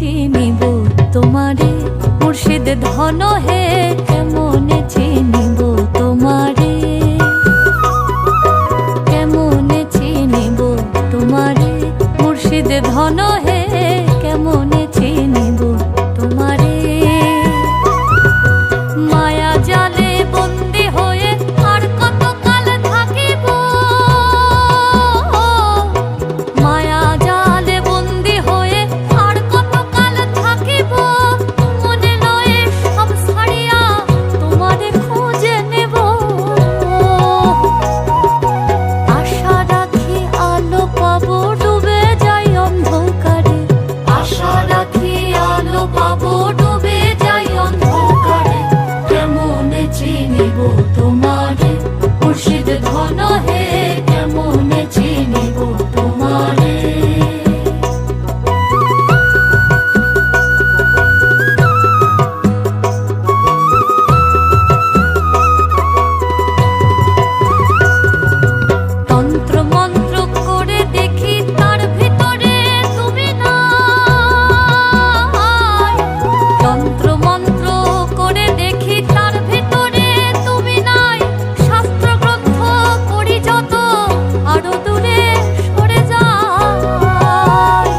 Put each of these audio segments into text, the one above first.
চিনিব তোমারে মুর্শিদ ধন হে, কেমনে চিনিব তোমারে, কেমনে চিনিব তোমারে মুর্শিদ ধন হে, কেমনে চিনিব তোমারে। মায়া জালে বন্দি হয়ে আর কত কাল থাকিব, মায়া জালে বন্দি হয়ে আর কত কাল থাকিব, মনে লয়ে সব ছাড়িয়া তোমারে খুঁজে নেব। আশা রাখি আলো পাবো ডুবে যাই অন্ধকারে, আশা রাখি আলো পাবো ডুবে যাই অন্ধকারে, কেমনে চিনিব তোমারে মুর্শিদ ধন হে, কেমনে চিনিব তোমারে। তন্ত্র মন্ত্র করে দেখি তার ভিতরে তুমি নাই, তন্ত্র মন্ত্র করে দেখি তার ভিতরে তুমি নাই, শাস্ত্র গ্রন্থ পড়ি যত আরো দূরে সরে যায়।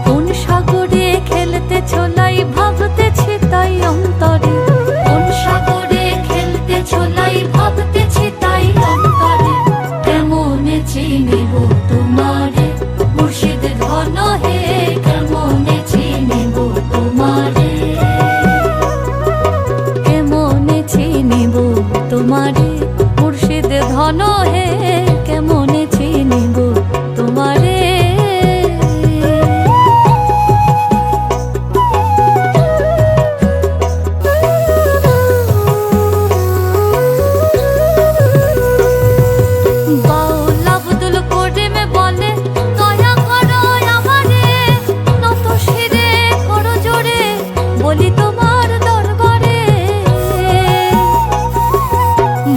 কোন সাগরে খেলতে ছোলাই ভাবতেছি তাই অন্তরে, কোন সাগরে খেলতে ছোলাই ভাবতেছি তাই অন্তরে, কেমনে চিনিব তোমারে মুর্শিদ ধন হে, কেমনে চিনিব তোমারে, কেমনে চিনিব তোমারে মুর্শিদ ধন হে, কেমনে চিনিব তোমারে। বাউল আব্দুল করিম বলে দয়া করো আমারে, নত শিরে করো জোরে বলি তোমার দরবারে।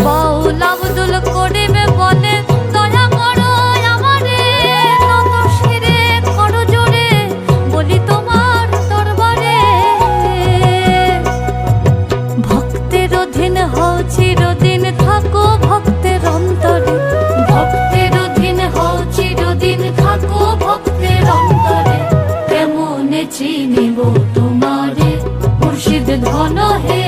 বাউল আব্দুল করিম বলে দয়া করো আমারে, নত শিরে করো জোরে বলি তোমার দরবারে। ভক্তের অধীন হও চিরদিন থাকো ভক্তের অন্তরে, ভক্তের অধীন হও চিরদিন থাকো ভক্তের অন্তরে, কেমনে চিনিব তোমারে মুর্শিদ ধন হে,